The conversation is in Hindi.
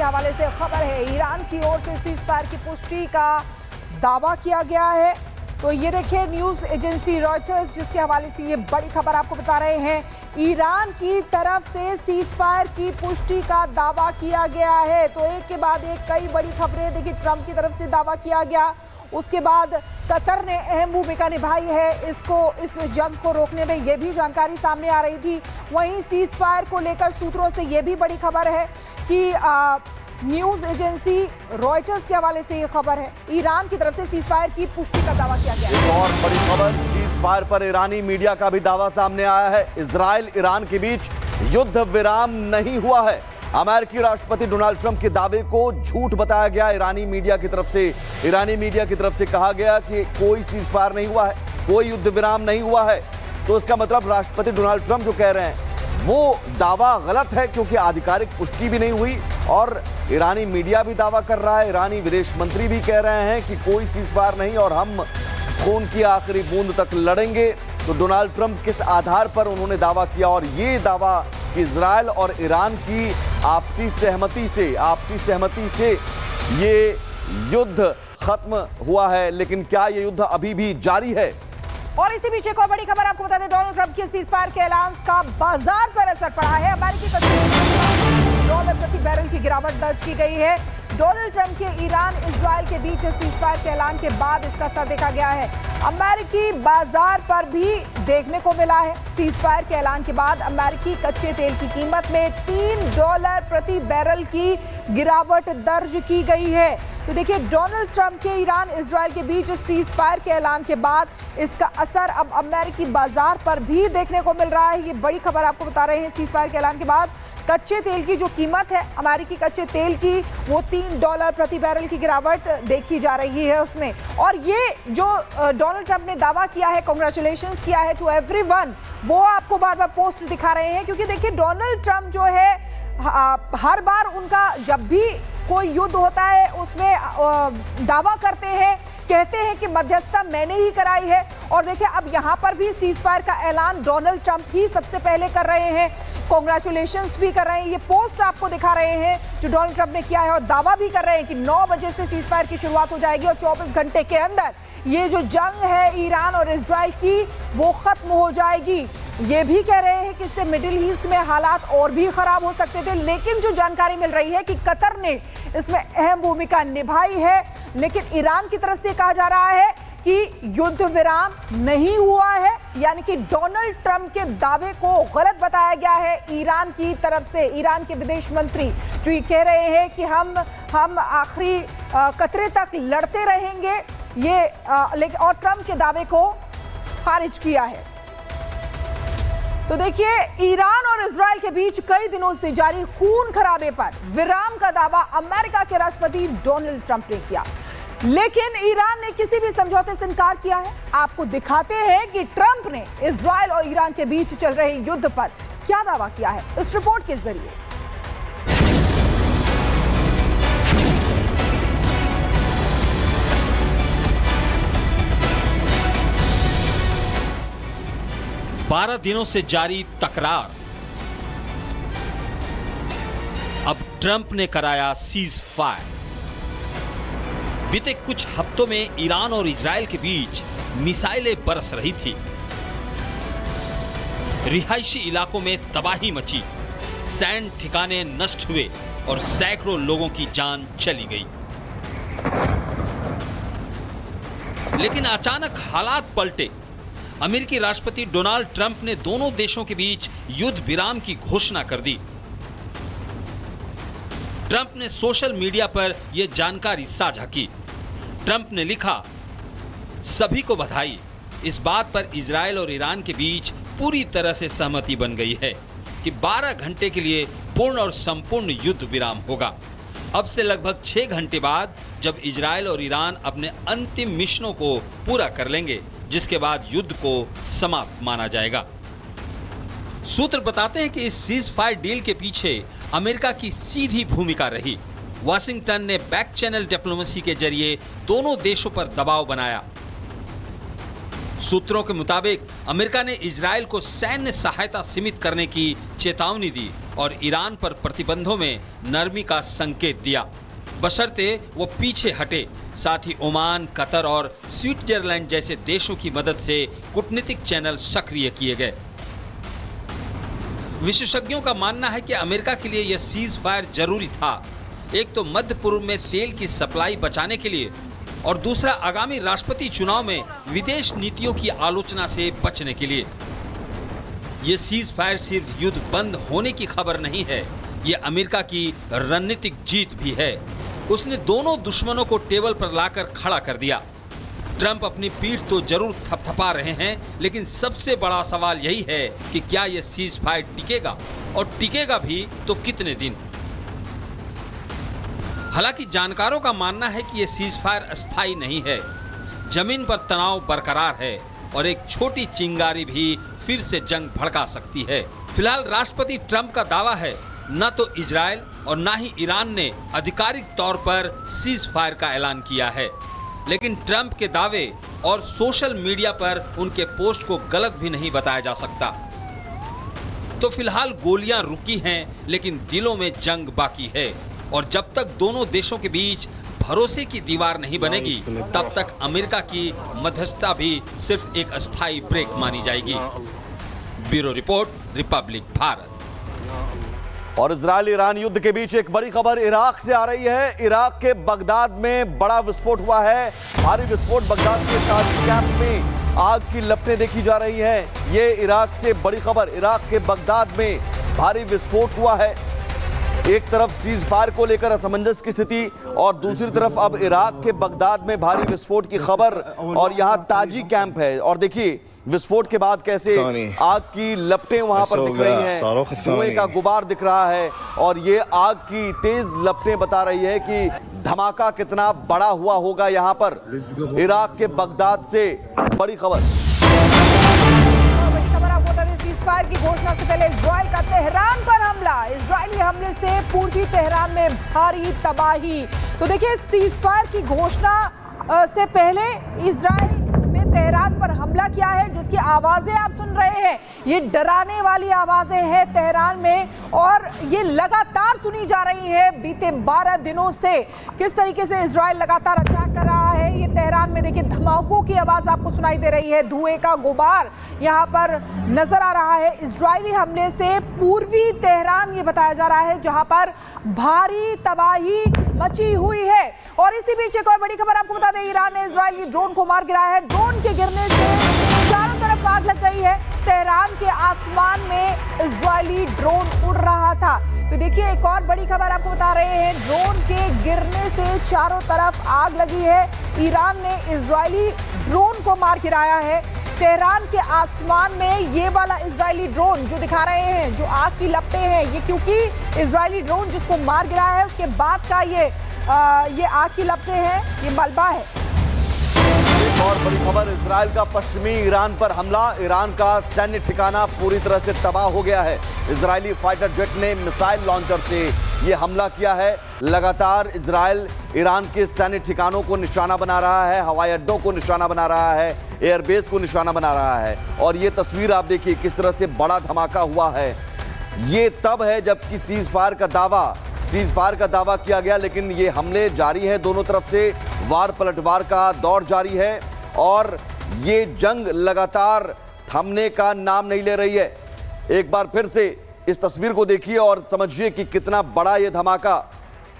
के हवाले से खबर है, ईरान की ओर से सीज फायर की पुष्टि का दावा किया गया है। तो ये देखिए न्यूज एजेंसी रॉयटर्स जिसके हवाले से ये बड़ी खबर आपको बता रहे हैं, ईरान की तरफ से सीज फायर की पुष्टि का दावा किया गया है। तो एक के बाद एक कई बड़ी खबरें, देखिए ट्रंप की तरफ से दावा किया गया, उसके बाद कतर ने अहम भूमिका निभाई है इस जंग को रोकने में, ये भी जानकारी सामने आ रही थी। वहीं सीज फायर को लेकर सूत्रों से ये भी बड़ी खबर है कि न्यूज एजेंसी रॉयटर्स के हवाले से ये खबर है, ईरान की तरफ से सीज फायर की पुष्टि का दावा किया गया है। एक और बड़ी खबर, सीज फायर पर ईरानी मीडिया का भी दावा सामने आया है। इजराइल ईरान के बीच युद्ध विराम नहीं हुआ है। अमेरिकी राष्ट्रपति डोनाल्ड ट्रंप के दावे को झूठ बताया गया ईरानी मीडिया की तरफ से। ईरानी मीडिया की तरफ से कहा गया कि कोई सीज फायर नहीं हुआ है, कोई युद्ध विराम नहीं हुआ है। तो इसका मतलब राष्ट्रपति डोनाल्ड ट्रंप जो कह रहे हैं वो दावा गलत है, क्योंकि आधिकारिक पुष्टि भी नहीं हुई और ईरानी मीडिया भी दावा कर रहा है, ईरानी विदेश मंत्री भी कह रहे हैं कि कोई सीज फायर नहीं और हम खून की आखिरी बूंद तक लड़ेंगे। तो डोनाल्ड ट्रंप किस आधार पर उन्होंने दावा किया, और ये दावा कि इजराइल और ईरान की आपसी सहमति से ये युद्ध खत्म हुआ है, लेकिन क्या ये युद्ध अभी भी जारी है? और इसी बीच एक और बड़ी खबर आपको बता दें, डोनाल्ड ट्रंप के सीज फायर के ऐलान का बाजार पर असर पड़ा है। अमेरिकी $1 प्रति बैरल की गिरावट दर्ज की गई है। डोनाल्ड ट्रंप के ईरान इजराइल के बीच सीज फायर के ऐलान के बाद इसका असर देखा गया है। अमेरिकी बाजार पर भी देखने को मिला है। सीज फायर के ऐलान के बाद अमेरिकी कच्चे तेल की कीमत में $3 प्रति बैरल की गिरावट दर्ज की गई है। तो देखिए डोनाल्ड ट्रंप के ईरान इजराइल के बीच सीज फायर के ऐलान के बाद इसका असर अब अमेरिकी बाजार पर भी देखने को मिल रहा है। ये बड़ी खबर आपको बता रहे हैं। सीज फायर के ऐलान के बाद कच्चे तेल की जो कीमत है अमेरिकी कच्चे तेल की, वो $3 प्रति बैरल की गिरावट देखी जा रही है उसमें। और ये जो डोनाल्ड ट्रंप ने दावा किया है, कांग्रेचुलेशंस किया है टू एवरीवन, वो आपको बार बार पोस्ट दिखा रहे हैं, क्योंकि देखिए डोनाल्ड ट्रंप जो है हर बार उनका जब भी कोई युद्ध होता है उसमें दावा करते हैं, कहते हैं कि मध्यस्थता मैंने ही कराई है। और देखिए अब यहाँ पर भी सीज फायर का ऐलान डोनाल्ड ट्रंप ही सबसे पहले कर रहे हैं, कांग्रेचुलेशंस भी कर रहे हैं। ये पोस्ट आपको दिखा रहे हैं जो डोनाल्ड ट्रंप ने किया है, और दावा भी कर रहे हैं कि 9 बजे से सीज फायर की शुरुआत हो जाएगी और 24 घंटे के अंदर ये जो जंग है ईरान और इजराइल की वो खत्म हो जाएगी। ये भी कह रहे हैं कि इससे मिडिल ईस्ट में हालात और भी खराब हो सकते थे, लेकिन जो जानकारी मिल रही है कि कतर ने इसमें अहम भूमिका निभाई है। लेकिन ईरान की तरफ से कहा जा रहा है कि युद्ध विराम नहीं हुआ है, यानी कि डोनाल्ड ट्रंप के दावे को गलत बताया गया है ईरान की तरफ से। ईरान के विदेश मंत्री जो ये कह रहे हैं कि हम आखिरी कतरे तक लड़ते रहेंगे, ये लेकिन और ट्रंप के दावे को खारिज किया है। तो देखिए ईरान और इजराइल के बीच कई दिनों से जारी खून खराबे पर विराम का दावा अमेरिका के राष्ट्रपति डोनाल्ड ट्रंप ने किया, लेकिन ईरान ने किसी भी समझौते से इनकार किया है। आपको दिखाते हैं कि ट्रंप ने इजराइल और ईरान के बीच चल रहे युद्ध पर क्या दावा किया है इस रिपोर्ट के जरिए। बारह दिनों से जारी तकरार, अब ट्रंप ने कराया सीज फायर। बीते कुछ हफ्तों में ईरान और इजराइल के बीच मिसाइलें बरस रही थी, रिहायशी इलाकों में तबाही मची, सैन्य ठिकाने नष्ट हुए और सैकड़ों लोगों की जान चली गई। लेकिन अचानक हालात पलटे। अमेरिकी राष्ट्रपति डोनाल्ड ट्रंप ने दोनों देशों के बीच युद्ध विराम की घोषणा कर दी। ट्रंप ने सोशल मीडिया पर यह जानकारी साझा की। ट्रंप ने लिखा, सभी को बधाई, इस बात पर इजराइल और ईरान के बीच पूरी तरह से सहमति बन गई है कि 12 घंटे के लिए पूर्ण और संपूर्ण युद्ध विराम होगा। अब से लगभग 6 घंटे बाद जब इजराइल और ईरान अपने अंतिम मिशनों को पूरा कर लेंगे, जिसके बाद युद्ध को समाप्त माना जाएगा। सूत्र बताते हैं कि इस सीज फायर डील के पीछे अमेरिका की सीधी भूमिका रही। वाशिंगटन ने बैक चैनल डिप्लोमेसी के जरिए दोनों देशों पर दबाव बनाया। सूत्रों के मुताबिक अमेरिका ने इजराइल को सैन्य सहायता सीमित करने की चेतावनी दी और ईरान पर प्रतिबंधों में नरमी का संकेत दिया, बशर्ते वो पीछे हटे। साथ ही ओमान, कतर और स्विट्जरलैंड जैसे देशों की मदद से कूटनीतिक चैनल सक्रिय किए गए। विशेषज्ञों का मानना है कि अमेरिका के लिए यह सीज फायर जरूरी था, एक तो मध्य पूर्व में तेल की सप्लाई बचाने के लिए और दूसरा आगामी राष्ट्रपति चुनाव में विदेश नीतियों की आलोचना से बचने के लिए। ये सीज फायर सिर्फ युद्ध बंद होने की खबर नहीं है, ये अमेरिका की रणनीतिक जीत भी है। उसने दोनों दुश्मनों को टेबल पर लाकर खड़ा कर दिया। ट्रंप अपनी पीठ तो जरूर थपथपा रहे हैं, लेकिन सबसे बड़ा सवाल यही है कि क्या यह सीज फायर टिकेगा और टिकेगा भी तो कितने दिन। हालांकि जानकारों का मानना है कि यह सीज फायर अस्थायी नहीं है, जमीन पर तनाव बरकरार है और एक छोटी चिंगारी भी फिर से जंग भड़का सकती है। फिलहाल राष्ट्रपति ट्रंप का दावा है न तो इजराइल और न ही ईरान ने आधिकारिक तौर पर सीज फायर का ऐलान किया है, लेकिन ट्रंप के दावे और सोशल मीडिया पर उनके पोस्ट को गलत भी नहीं बताया जा सकता। तो फिलहाल गोलियां रुकी हैं, लेकिन दिलों में जंग बाकी है और जब तक दोनों देशों के बीच भरोसे की दीवार नहीं बनेगी, तब तक अमेरिका की मध्यस्थता भी सिर्फ एक अस्थायी ब्रेक मानी जाएगी। Bureau report, Republic Bharat. और इजराइल ईरान युद्ध के बीच एक बड़ी खबर इराक से आ रही है। इराक के बगदाद में बड़ा विस्फोट हुआ है, भारी विस्फोट। बगदाद के ताजी कैंप में आग की लपटें देखी जा रही हैं। ये इराक से बड़ी खबर, इराक के बगदाद में भारी विस्फोट हुआ है। एक तरफ सीज फायर को लेकर असमंजस की स्थिति और दूसरी तरफ अब इराक के बगदाद में भारी विस्फोट की खबर और यहाँ ताजी कैंप है। और देखिए विस्फोट के बाद कैसे आग की लपटें वहां पर दिख रही हैं, धुएं का गुबार दिख रहा है और ये आग की तेज लपटें बता रही है कि धमाका कितना बड़ा हुआ होगा यहाँ पर। इराक के बगदाद से बड़ी खबर। फायर की घोषणा से पहले इजराइल का तेहरान पर हमला, इजरायली हमले से पूर्वी तेहरान में भारी तबाही। तो देखिए सीज फायर की घोषणा से पहले इजराइल ने तेहरान पर हमला किया है, जिसकी आवाजें आप सुन रहे हैं, ये डराने वाली आवाजें हैं तेहरान में और ये लगातार सुनी जा रही है बीते 12 दिनों से। किस तरीके से इजराइल लगातार अटैक कर रहा है। ये तेहरान में देखिए धमाकों की आवाज आपको सुनाई दे रही है, धुएं का गुबार यहाँ पर नजर आ रहा है। इजरायली हमले से पूर्वी तेहरान ये बताया जा रहा है जहां पर भारी तबाही मची हुई है। और इसी बीच एक और बड़ी खबर आपको बता दें, ईरान ने इजरायली ड्रोन को मार गिराया है। ड्रोन के गिरने से चारों तरफ आग लग गई है। तेहरान के आसमान में इजरायली ड्रोन उड़ रहा था। तो देखिए एक और बड़ी खबर आपको बता रहे हैं, ड्रोन के गिरने से चारों तरफ आग लगी है। ईरान ने इजरायली ड्रोन को मार गिराया है। तेहरान के आसमान में ये वाला इजरायली ड्रोन जो दिखा रहे हैं, जो आग की लपटें हैं, ये क्योंकि इजरायली ड्रोन जिसको मार गिराया है उसके बाद का ये आग की लपटें हैं, ये मलबा है। एक और बड़ी खबर, इजराइल का पश्चिमी ईरान पर हमला, ईरान का सैन्य ठिकाना पूरी तरह से तबाह हो गया है। इजरायली फाइटर जेट ने मिसाइल लॉन्चर से ये हमला किया है। लगातार इजराइल ईरान के सैन्य ठिकानों को निशाना बना रहा है, हवाई अड्डों को निशाना बना रहा है, एयरबेस को निशाना बना रहा है। और ये तस्वीर आप देखिए किस तरह से बड़ा धमाका हुआ है। ये तब है जबकि सीज फायर का दावा किया गया, लेकिन ये हमले जारी हैं दोनों तरफ से, वार पलटवार का दौर जारी है और ये जंग लगातार थमने का नाम नहीं ले रही है। एक बार फिर से इस तस्वीर को देखिए और समझिए कि कितना बड़ा ये धमाका